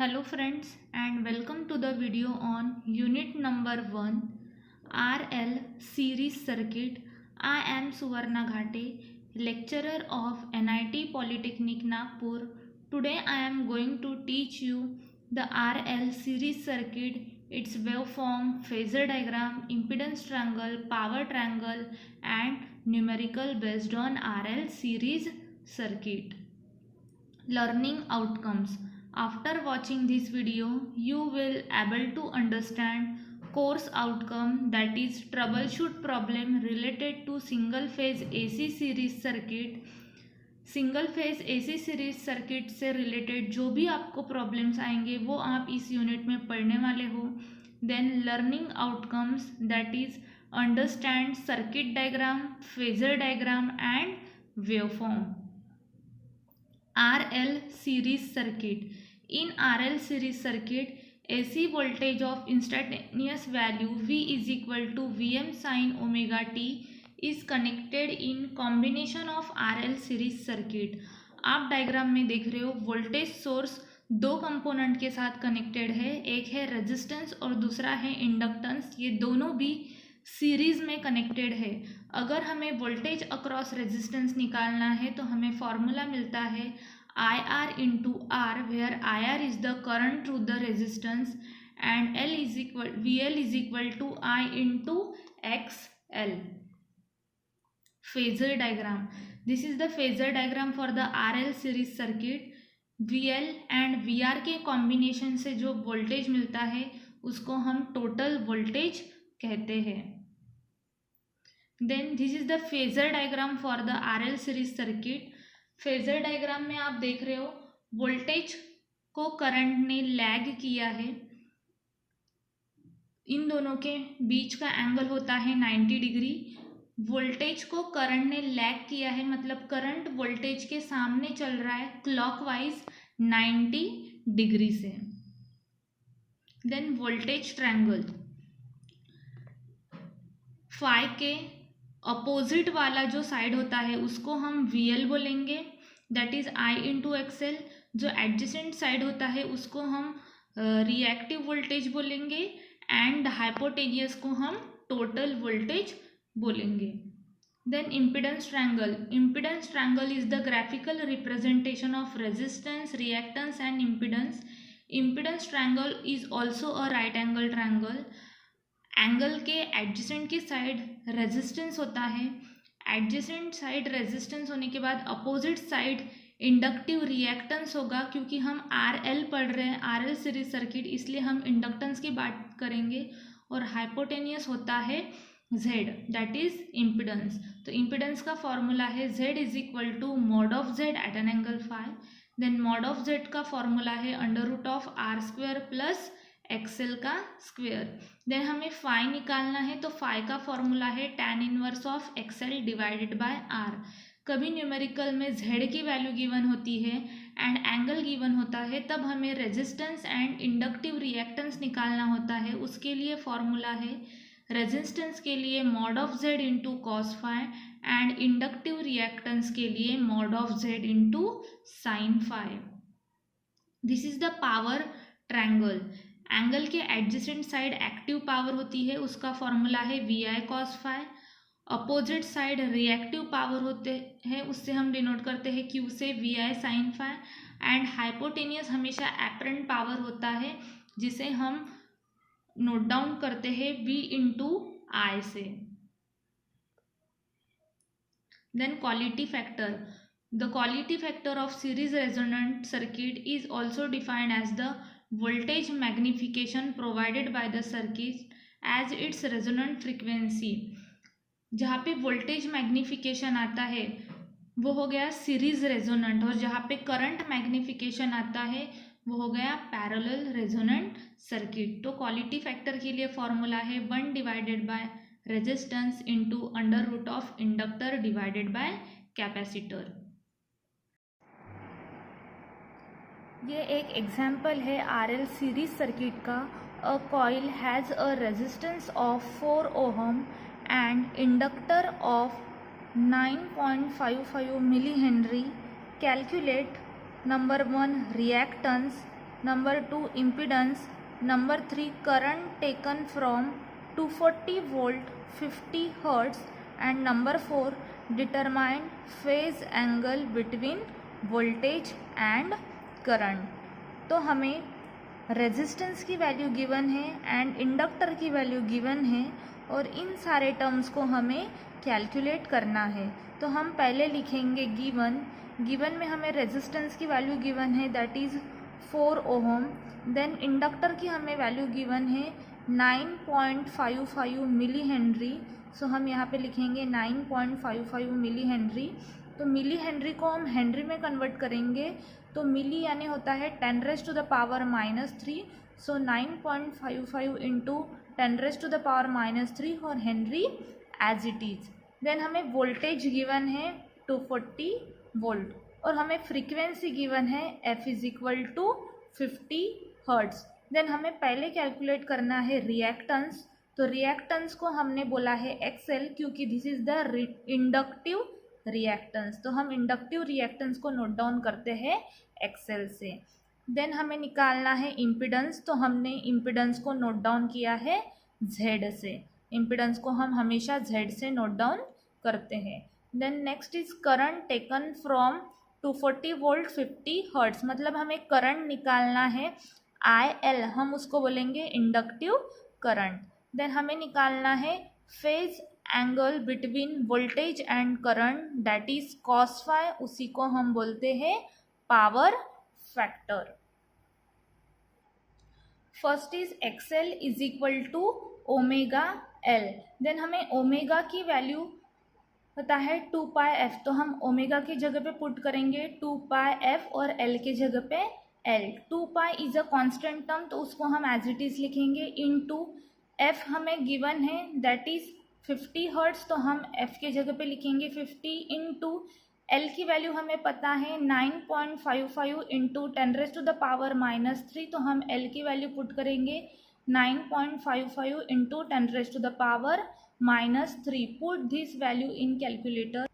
Hello friends and welcome to the video on unit number 1 RL series circuit. I am Suvarna Ghate, lecturer of NIT Polytechnic Nagpur. Today I am going to teach you the RL series circuit, its waveform, phasor diagram, impedance triangle, power triangle and numerical based on RL series circuit. Learning outcomes. After watching this video, you will able to understand course outcome, that is troubleshoot problem related to single phase AC series circuit. Single phase AC series circuit से related जो भी आपको problems आएंगे वो आप इस unit में पढ़ने वाले हो. Then learning outcomes, that is understand circuit diagram, phasor diagram and waveform. RL series circuit. In RL series circuit, AC voltage of instantaneous value V is equal to Vm sin omega t is connected in combination of RL series circuit. आप diagram में देख रहे हो voltage source दो component के साथ connected है, एक है रेजिस्टेंस और दूसरा है इंडक्टेंस. ये दोनों भी सीरीज में कनेक्टेड है. अगर हमें वोल्टेज अक्रॉस रेजिस्टेंस निकालना है तो हमें फॉर्मूला मिलता है IR into R, where IR is the current through the resistance and VL is equal to I into XL. Phasor diagram. This is the phasor diagram for the RL series circuit. VL and VR के combination से जो voltage मिलता है उसको हम total voltage कहते हैं. Then this is the phasor diagram for the RL series circuit. Phasor diagram में आप देख रहे हो वोल्टेज को करंट ने लैग किया है. इन दोनों के बीच का एंगल होता है 90 डिग्री. वोल्टेज को करंट ने लैग किया है, मतलब करंट वोल्टेज के सामने चल रहा है क्लॉकवाइज 90 डिग्री से. देन वोल्टेज ट्रायंगल, फाई के अपोजिट वाला जो साइड होता है उसको हम VL बोलेंगे, that is I into XL. जो एडजेसेंट साइड होता है उसको हम रिएक्टिव वोल्टेज बोलेंगे एंड हाइपोटेनियस को हम टोटल वोल्टेज बोलेंगे. Then impedance triangle. Impedance triangle is the graphical representation of resistance, reactance and impedance. Impedance triangle is also a right angle triangle. Angle के adjacent की साइड रेजिस्टेंस होता है, adjacent side resistance होने के बाद opposite side inductive reactance होगा. क्योंकि हम RL पढ़ रहे हैं, RL सीरीज सर्किट, इसलिए हम इंडक्टेंस की बात करेंगे. और हाइपोटेनियस होता है Z, दैट इज इम्पिडेंस. तो इम्पिडेंस का फॉर्मूला है Z is equal to mod of Z at an angle phi. Then mod of Z का फॉर्मूला है under root of R square plus XL का स्क्वेयर. देन हमें फाई निकालना है तो फाई का फॉर्मूला है tan inverse of XL divided by R. कभी न्यूमेरिकल में Z की वैल्यू गिवन होती है एंड एंगल गिवन होता है, तब हमें रेजिस्टेंस एंड इंडक्टिव रिएक्टेंस निकालना होता है. उसके लिए फॉर्मूला है रेजिस्टेंस के लिए mod of Z into cos phi and inductive reactance के लिए mod of Z into sine phi. This is the power triangle. Angle के एडजेसेंट साइड एक्टिव पावर होती है, उसका फॉर्मूला है VI cos phi. Opposite side reactive power होते हैं, उससे हम डिनोट करते हैं Q से VI sin phi. And hypotenuse हमेशा एपरेंट पावर होता है जिसे हम नोट डाउन करते हैं V इंटू I से. Then quality factor. The quality factor of series resonant circuit is also defined as the voltage magnification provided by the circuit as its resonant frequency. जहाँ पे voltage magnification आता है वो हो गया सीरीज रेजोनेंट, और जहाँ पे करंट मैग्निफिकेशन आता है वो हो गया पैरेलल रेजोनेंट सर्किट. तो क्वालिटी फैक्टर के लिए फॉर्मूला है 1 divided by resistance into under root of inductor divided by capacitor. ये एक एग्जाम्पल है RL सीरीज सर्किट का. A coil has a resistance of 4 ohm and inductor of 9.55 milli henry. Calculate number 1 reactance, number 2 impedance, number 3 current taken from 240 volt 50 hertz and number 4 determine phase angle between voltage and current. तो हमें resistance की value given है and inductor की value given है और इन सारे terms को हमें कैलकुलेट करना है। तो हम पहले लिखेंगे गिवन में हमें रेजिस्टेंस की वैल्यू गिवन है that is 4 ohm. Then inductor की हमें वैल्यू गिवन है 9.55 मिली हेनरी। सो हम यहाँ पे लिखेंगे 9.55 मिली हेनरी। तो मिली हेनरी को हम हेनरी में कन्वर्ट करेंगे तो मिली यानी होता है 10⁻³ सो 9.55 इंटू 10⁻³ और henry as it is. Then हमें वोल्टेज गिवन है 240 वोल्ट और हमें फ्रीक्वेंसी गिवन है f = 50 हर्ट्ज। देन हमें पहले कैलकुलेट करना है रिएक्टेंस। तो रिएक्टेंस को हमने बोला है XL क्योंकि this is the inductive reactance. तो हम इंडक्टिव रिएक्टेंस को नोट डाउन करते हैं XL से। देन हमें निकालना है इम्पीडेंस। तो हमने इम्पीडेंस को नोट डाउन किया है Z से। इम्पीडेंस को हम हमेशा Z से नोट डाउन करते हैं। Then next is current taken from 240 volt 50 hertz, मतलब हमें करंट निकालना है IL, हम उसको बोलेंगे इंडक्टिव करंट। देन हमें निकालना है phase angle between voltage and current that is cos phi, उसी को हम बोलते हैं power factor. First is XL = omega L। Then हमें ओमेगा की वैल्यू पता है 2πf, तो हम ओमेगा की जगह पे पुट करेंगे 2πf और L की जगह पे L। 2π is a constant term तो उसको हम एज इट इज लिखेंगे इनटू f हमें गिवन है दैट इज 50 हर्ट्ज, तो हम f के जगह पे लिखेंगे 50 इंटू L की वैल्यू हमें पता है 9.55 इंटू 10⁻³ तो हम L की वैल्यू पुट करेंगे 9.55 into 10⁻³ put this value in calculator.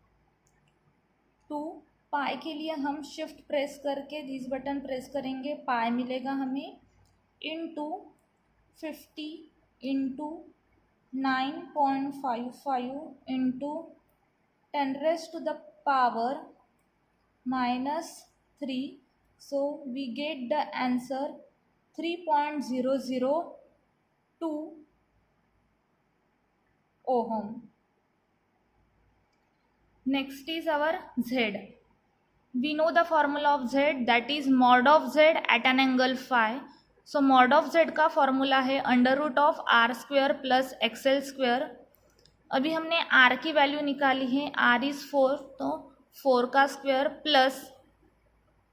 2 पाई के लिए हम शिफ्ट प्रेस करके दिस बटन प्रेस करेंगे, पाई मिलेगा हमें into 50 into 9.55 into 10⁻³ so we get the answer 3.002 ohm. Next is our Z. We know the formula of Z that is mod of Z at an angle phi. So mod of Z का formula है √r² plus XL²। अभी हमने R की value निकाली है, R is 4 तो 4 का square plus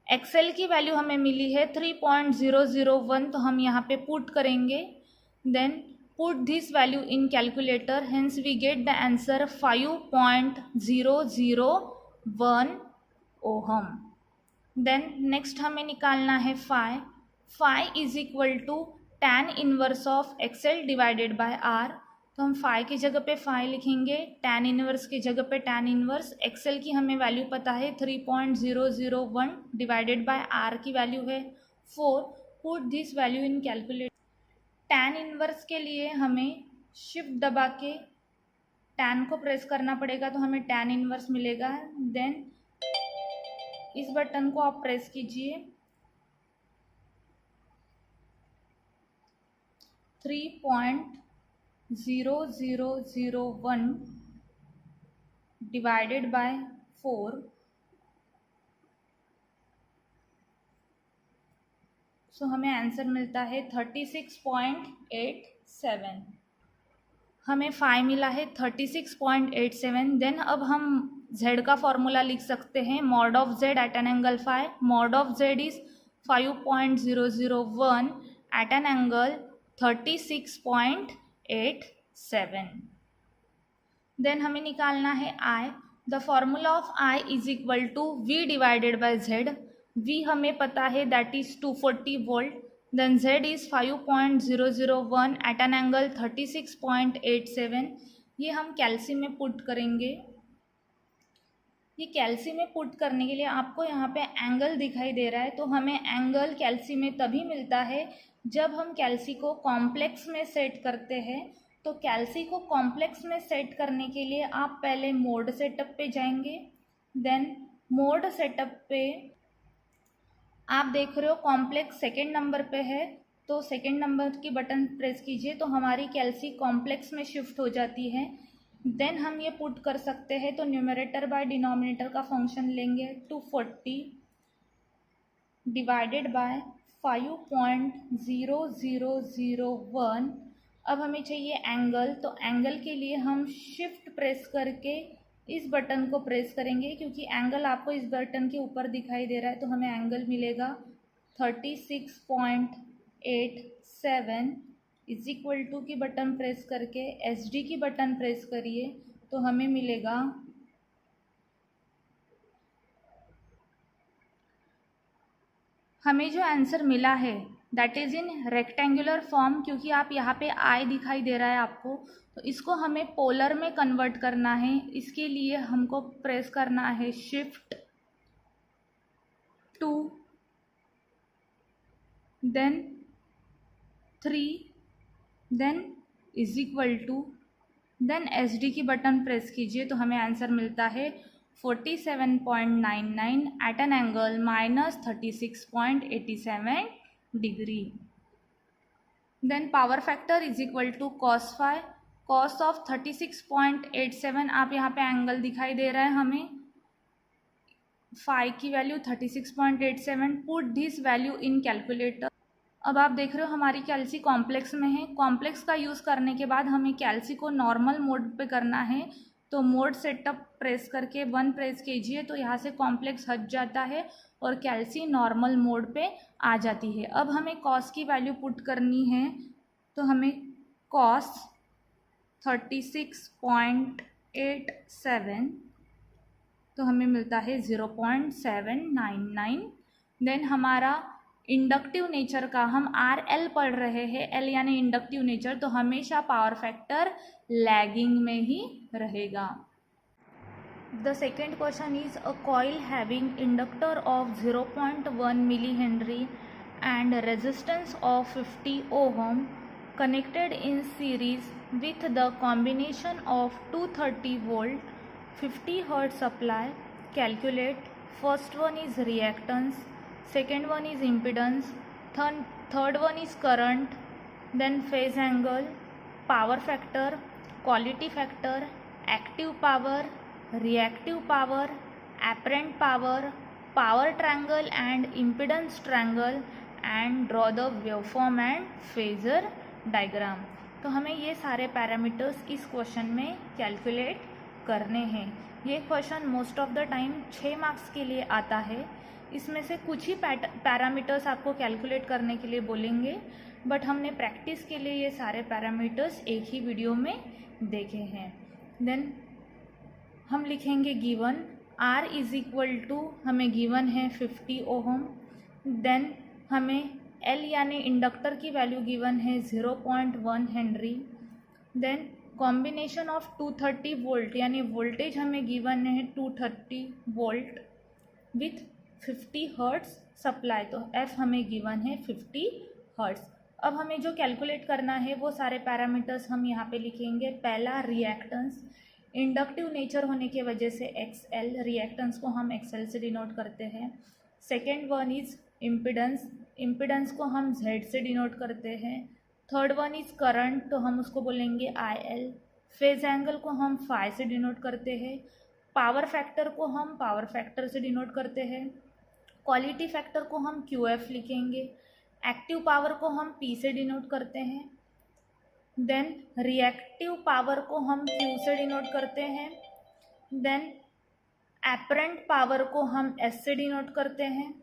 XL की वैल्यू हमें मिली है 3.001 तो हम यहाँ पे पुट करेंगे। Then put this value in calculator, hence we get the answer 5.001 ohm. Then next हमें निकालना है phi. Phi is equal to tan inverse of XL divided by R। तो हम फाई की जगह पे फाई लिखेंगे, tan इनवर्स की जगह पे tan इनवर्स। XL की हमें वैल्यू पता है 3.001 डिवाइडेड बाय R की वैल्यू है 4। Put this value in calculator. tan inverse के लिए हमें शिफ्ट दबा के tan को प्रेस करना पड़ेगा तो हमें tan इनवर्स मिलेगा। देन इस बटन को आप प्रेस कीजिए, 3.0001 डिवाइडेड बाय 4 सो हमें आंसर मिलता है 36.87। हमें फाई मिला है 36.87। देन अब हम Z का फॉर्मूला लिख सकते हैं mod of Z at an angle phi. Mod of Z is 5.001 at an angle 36.87। देन हमें निकालना है I। The formula of I is equal to V divided by Z। V हमें पता है that is 240 volt. Then Z is 5.001 at an angle 36.87। ये हम कैल्सी में पुट करेंगे। ये कैल्सी में पुट करने के लिए आपको यहाँ पे एंगल दिखाई दे रहा है, तो हमें एंगल कैल्सी में तभी मिलता है जब हम कैल्सी को कॉम्प्लेक्स में सेट करते हैं। तो कैल्सी को कॉम्प्लेक्स में सेट करने के लिए आप पहले मोड सेटअप पे जाएंगे, देन मोड सेटअप पे आप देख रहे हो कॉम्प्लेक्स सेकेंड नंबर पे है, तो सेकेंड नंबर की बटन प्रेस कीजिए तो हमारी कैल्सी कॉम्प्लेक्स में शिफ्ट हो जाती है। देन हम ये पुट कर सकते हैं, तो न्यूमरेटर बाय डिनोमिनेटर का फंक्शन लेंगे 240 डिवाइडेड बाय 5.0001। अब हमें चाहिए एंगल, तो एंगल के लिए हम शिफ्ट प्रेस करके इस बटन को प्रेस करेंगे, क्योंकि एंगल आपको इस बटन के ऊपर दिखाई दे रहा है, तो हमें एंगल मिलेगा 36.87 इज इक्वल टू की बटन प्रेस करके SD की बटन प्रेस करिए तो हमें मिलेगा हमें जो आंसर मिला है that is in rectangular form, क्योंकि आप यहाँ पे आई दिखाई दे रहा है आपको, तो इसको हमें पोलर में कन्वर्ट करना है। इसके लिए हमको प्रेस करना है shift 2 then 3 then is equal to then SD की बटन प्रेस कीजिए तो हमें आंसर मिलता है 47.99 at an angle -36.87 degree. Then power factor is equal to cos phi, cos of 36.87 आप यहाँ पे एंगल दिखाई दे रहा है हमें, फाई की value 36.87, put this value in calculator. अब आप देख रहे हो हमारी कैल्सी कॉम्प्लेक्स में है, कॉम्प्लेक्स का यूज़ करने के बाद हमें कैल्सी को नॉर्मल मोड पे करना है, तो मोड सेटअप प्रेस करके 1 प्रेस कीजिए तो यहाँ से कॉम्प्लेक्स हट जाता है और कैल्सी नॉर्मल मोड पे आ जाती है। अब हमें कॉस की वैल्यू पुट करनी है, तो हमें कॉस 36.87 तो हमें मिलता है 0.799। देन हमारा इंडक्टिव नेचर का हम RL पढ़ रहे हैं, L यानी इंडक्टिव नेचर, तो हमेशा पावर फैक्टर लैगिंग में ही रहेगा। The second question is a coil having inductor of 0.1 millihenry and resistance of 50 ohm connected in series with the combination of 230 volt 50 hertz supply. Calculate. First one is reactance, second one is impedance, third one is current, then phase angle, power factor, quality factor, active power, reactive power, apparent power, power triangle and impedance triangle, and draw the waveform and phasor diagram. तो हमें ये सारे parameters इस question में calculate करने हैं। ये question most of the time 6 marks के लिए आता है। इसमें से कुछ ही पैरामीटर्स आपको कैलकुलेट करने के लिए बोलेंगे, बट हमने प्रैक्टिस के लिए ये सारे पैरामीटर्स एक ही वीडियो में देखे हैं। देन हम लिखेंगे given R is equal to, हमें गिवन है 50 ओहम, देन हमें L यानी इंडक्टर की वैल्यू गिवन है 0.1 henry, then combination of 230 volt यानी वोल्टेज हमें गिवन है 230 वोल्ट विथ 50 हर्ट्स सप्लाई, तो F हमें गिवन है 50 हर्ट्स। अब हमें जो कैलकुलेट करना है वो सारे पैरामीटर्स हम यहाँ पे लिखेंगे। पहला रिएक्टेंस, इंडक्टिव नेचर होने की वजह से XL, रिएक्टेंस को हम XL से डिनोट करते हैं। Second one is impedance, impedance को हम Z से डिनोट करते हैं। थर्ड वन इज करंट, तो हम उसको बोलेंगे IL। फेज एंगल को हम फाई से डिनोट करते हैं। पावर फैक्टर को हम पावर फैक्टर से डिनोट करते हैं। क्वालिटी फैक्टर को हम QF लिखेंगे। एक्टिव पावर को हम P से डिनोट करते हैं। देन रिएक्टिव पावर को हम Q से डिनोट करते हैं। देन एपरेंट पावर को हम S से डिनोट करते हैं।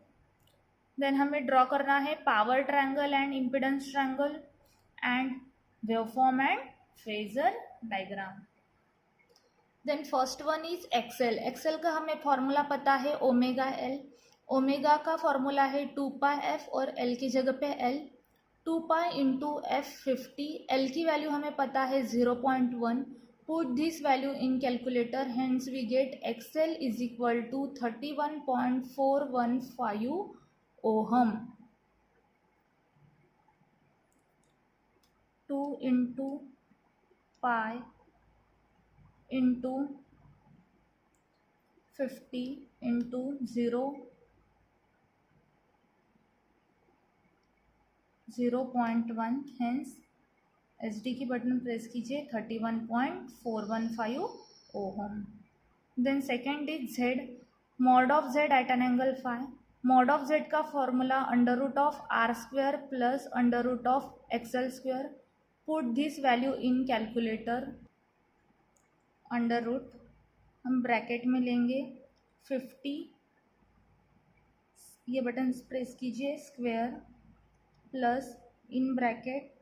देन हमें ड्रॉ करना है power triangle and impedance triangle and waveform and phasor diagram. Then first one is XL. XL का हमें फॉर्मूला पता है ओमेगा एल। ओमेगा का फॉर्मूला है 2πf और एल की जगह पे एल। 2π इंटू F50, एल की वैल्यू हमें पता है 0.1, Put this value in calculator, hence we get XL is equal to 31.415 ohm. 2 into pi into 50 into 0.1, hence SD की बटन प्रेस कीजिए 31.415 ohm. Then second is Z, mod of Z at an angle phi. Mod of Z का formula under root of R square plus under root of XL square. Put this value in calculator. Under root हम bracket में लेंगे 50, ये button press कीजिए, square plus in bracket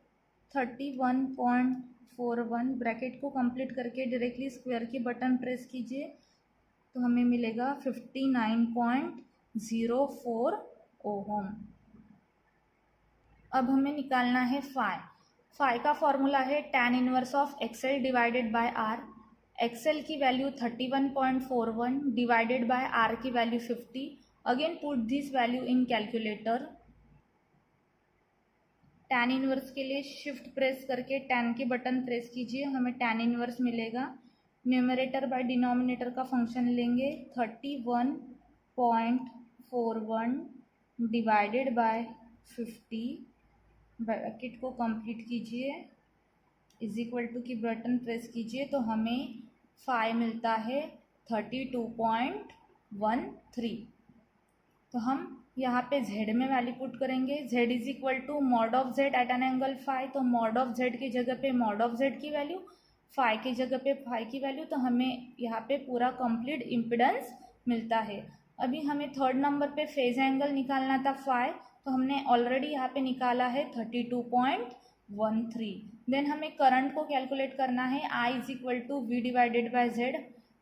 31.41, bracket को complete करके directly square की button press कीजिए तो हमें मिलेगा 59.04 ओहम. अब हमें निकालना है फाई. फाई का फॉर्मूला है tan inverse of XL divided by R. XL की वैल्यू 31.41 डिवाइडेड बाय आर की value 50. Again put this value in calculator. tan inverse के लिए शिफ्ट प्रेस करके tan की बटन प्रेस कीजिए, हमें tan इनवर्स मिलेगा. न्यूमरेटर बाय डिनोमिनेटर का फंक्शन लेंगे 31.41 डिवाइडेड बाय 50, ब्रैकेट को कंप्लीट कीजिए, इज इक्वल टू की बटन प्रेस कीजिए तो हमें फाई मिलता है 32.13. तो हम यहाँ पे Z में वैल्यू पुट करेंगे. Z is equal to mod of Z at an angle phi. तो मॉड ऑफ Z की जगह पे मॉड ऑफ Z की वैल्यू, फाई की जगह पे फाई की वैल्यू, तो हमें यहाँ पे पूरा कंप्लीट इम्पिडेंस मिलता है. अभी हमें थर्ड नंबर पे फेज एंगल निकालना था फाई, तो हमने ऑलरेडी यहाँ पे निकाला है 32.13. देन हमें करंट को कैलकुलेट करना है. I is equal to V divided by Z.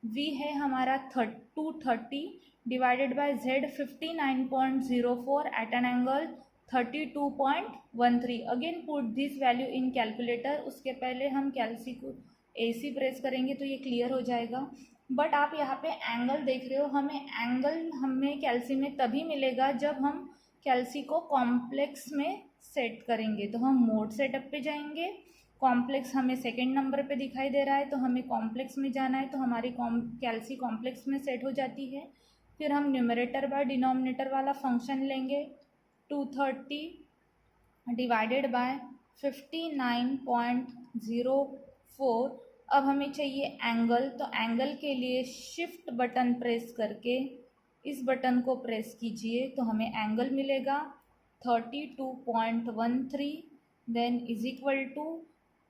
V है हमारा 230 divided by Z 59.04 at an angle 32.13. Again put this value in calculator. उसके पहले हम कैल्सी को AC प्रेस करेंगे तो ये क्लियर हो जाएगा. बट आप यहाँ पे एंगल देख रहे हो, हमें कैल्सी में तभी मिलेगा जब हम कैल्सी को कॉम्प्लेक्स में सेट करेंगे. तो हम मोड सेटअप पे जाएंगे. कॉम्प्लेक्स हमें सेकेंड नंबर पे दिखाई दे रहा है, तो हमें कॉम्प्लेक्स में जाना है, तो हमारी कैल्सी कॉम्प्लेक्स में सेट हो जाती है. फिर हम न्यूमरेटर बाय डिनोमिनेटर वाला फंक्शन लेंगे 230 डिवाइडेड बाय 59.04. अब हमें चाहिए एंगल, तो एंगल के लिए शिफ्ट बटन प्रेस करके इस बटन को प्रेस कीजिए तो हमें एंगल मिलेगा 32.13. Then is equal to,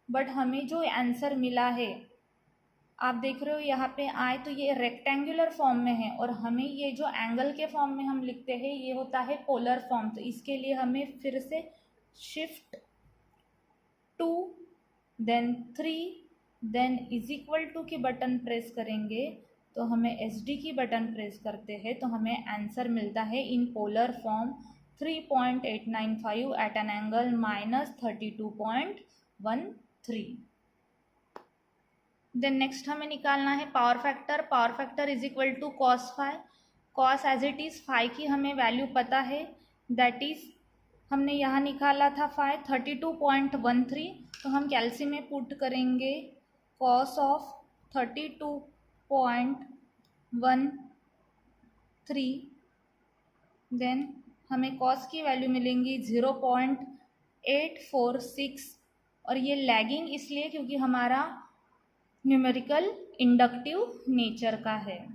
but हमें जो आंसर मिला है आप देख रहे हो यहाँ पे आए तो ये रेक्टेंगुलर फॉर्म में है, और हमें ये जो एंगल के फॉर्म में हम लिखते हैं ये होता है पोलर फॉर्म. तो इसके लिए हमें फिर से shift 2 then 3 then is equal to की बटन प्रेस करेंगे तो हमें SD की बटन प्रेस करते हैं तो हमें आंसर मिलता है in polar form 3.895 at an angle -32.13. Then next हमें निकालना है power factor. Power factor is equal to cos phi. Cos as it is phi की हमें वैल्यू पता है, दैट इज़ हमने यहाँ निकाला था फाई 32.13. तो हम कैल्सी में पुट करेंगे कॉस ऑफ 32.13. देन हमें कॉस की वैल्यू मिलेंगी 0.846, और ये लैगिंग इसलिए क्योंकि हमारा न्यूमेरिकल इंडक्टिव नेचर का है.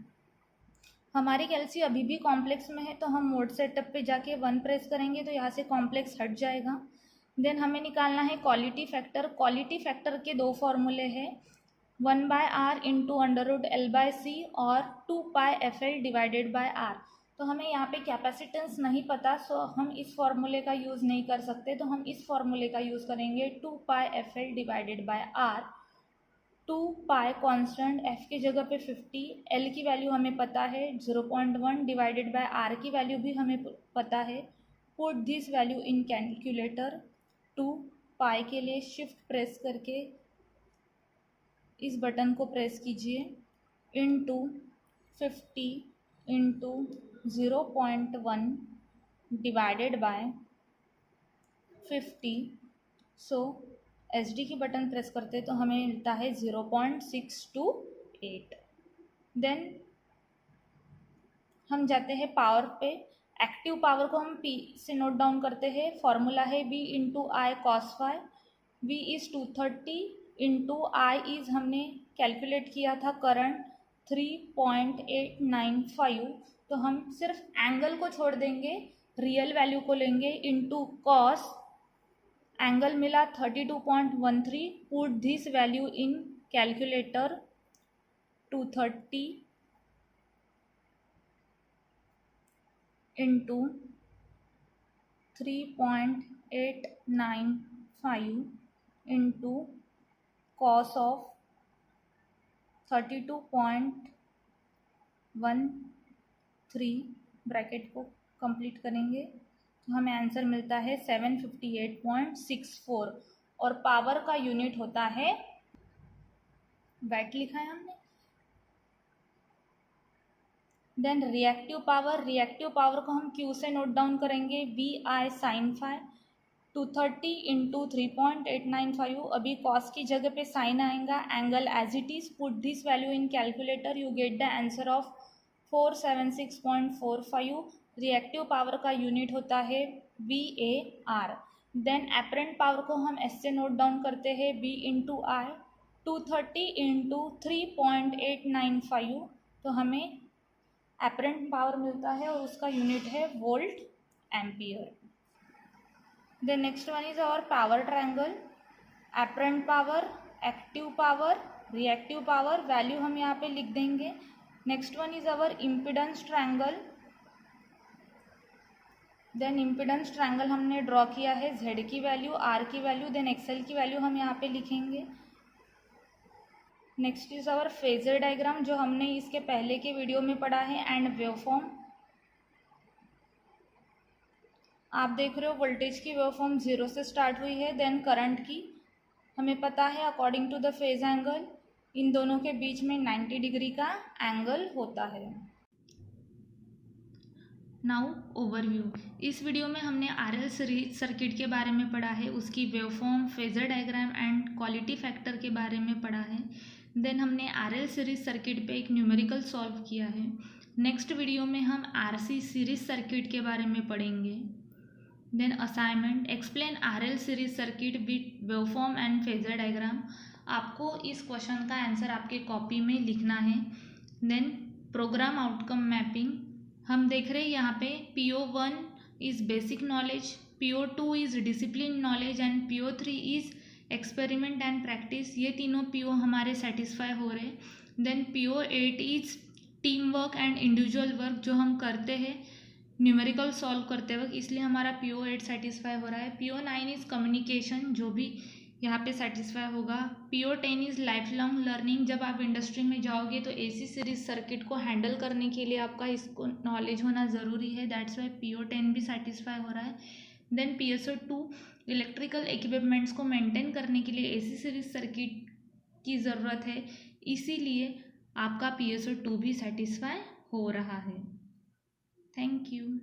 हमारी कैल्सी अभी भी कॉम्प्लेक्स में है, तो हम मोड सेटअप पे जाके 1 प्रेस करेंगे तो यहाँ से कॉम्प्लेक्स हट जाएगा. देन हमें निकालना है क्वालिटी फैक्टर. क्वालिटी फैक्टर के दो फॉर्मूले हैं, 1/r into under root L/C और 2πfl डिवाइडेड बाय r. तो हमें यहाँ पे कैपेसिटेंस नहीं पता, सो हम इस फॉर्मूले का यूज़ नहीं कर सकते, तो हम इस फॉर्मूले का यूज़ करेंगे 2πfl divided by r. 2π constant, f की जगह पे 50, l की वैल्यू हमें पता है 0.1 डिवाइडेड बाय r की वैल्यू भी हमें पता है. Put this value in calculator. 2π के लिए शिफ्ट प्रेस करके इस बटन को प्रेस कीजिए, into 50 into 0.1 divided by 50। So SD की बटन प्रेस करते तो हमें मिलता है 0.628। देन हम जाते हैं पावर पे। एक्टिव पावर को हम पी से नोट डाउन करते हैं। फॉर्मूला है V into I cos phi. V is 230 into I is हमने कैलकुलेट किया था करंट 3.895। तो हम सिर्फ एंगल को छोड़ देंगे, रियल वैल्यू को लेंगे इंटू कॉस। एंगल मिला 32.13। Put this value in calculator. 230 into 3.895 into cos of 32.13 bracket को कंप्लीट करेंगे तो हमें आंसर मिलता है 758.64 और पावर का यूनिट होता है वैट लिखा है हमने। देन रिएक्टिव पावर को हम Q से नोट डाउन करेंगे, V I sine phi. 230 into 3.895। अभी कॉस की जगह पे साइन आएगा, angle as it is. Put this value in calculator, you get the answer of 476.45। Reactive power का यूनिट होता है VAR। देन एपरेंट पावर को हम S से नोट डाउन करते हैं, V इंटू आई। 230 इंटू 3.895 तो हमें एपरेंट पावर मिलता है और उसका यूनिट है volt ampere. The next one is our power triangle. Apparent power, active power, reactive power, value हम यहाँ पे लिख देंगे। Next one is our impedance triangle. Then impedance triangle हमने ड्रॉ किया है, Z की वैल्यू, R की वैल्यू, देन XL की वैल्यू हम यहाँ पे लिखेंगे। Next is our phasor diagram, जो हमने इसके पहले के वीडियो में पढ़ा है, एंड वेवफॉर्म। आप देख रहे हो वोल्टेज की वेवफॉर्म 0 से स्टार्ट हुई है। देन करंट की हमें पता है according to the phase angle इन दोनों के बीच में 90 डिग्री का एंगल होता है। Now overview. इस वीडियो में हमने आरएल सीरीज सर्किट के बारे में पढ़ा है, उसकी waveform, phasor diagram and quality factor के बारे में पढ़ा है। देन हमने आरएल सीरीज सर्किट पे एक न्यूमेरिकल सॉल्व किया है। नेक्स्ट वीडियो में हम आरसी सीरीज सर्किट के बारे में पढ़ेंगे। Then assignment, explain RL series circuit with waveform and phasor diagram. आपको इस क्वेश्चन का आंसर आपके कॉपी में लिखना है। देन प्रोग्राम आउटकम मैपिंग, हम देख रहे हैं यहाँ पे PO1 is basic knowledge, PO2 is discipline knowledge and PO3 is experiment and practice. ये तीनों PO हमारे सेटिस्फाई हो रहे हैं। Then PO8 is team work and individual work, जो हम करते हैं न्यूमेरिकल सॉल्व करते वक्त, इसलिए हमारा PO8 सेटिस्फाई हो रहा है। PO9 इज़ कम्युनिकेशन, जो भी यहाँ पे सेटिस्फाई होगा। PO10 is life long learning, जब आप इंडस्ट्री में जाओगे तो AC सीरीज सर्किट को हैंडल करने के लिए आपका इसको नॉलेज होना ज़रूरी है, दैट्स वाई PO10 भी सेटिस्फाई हो रहा है। देन PSO2 इलेक्ट्रिकल इक्विपमेंट्स को मेंटेन करने के लिए AC सीरीज सर्किट की ज़रूरत है, इसीलिए आपका PSO2 भी सेटिस्फाई हो रहा है। Thank you.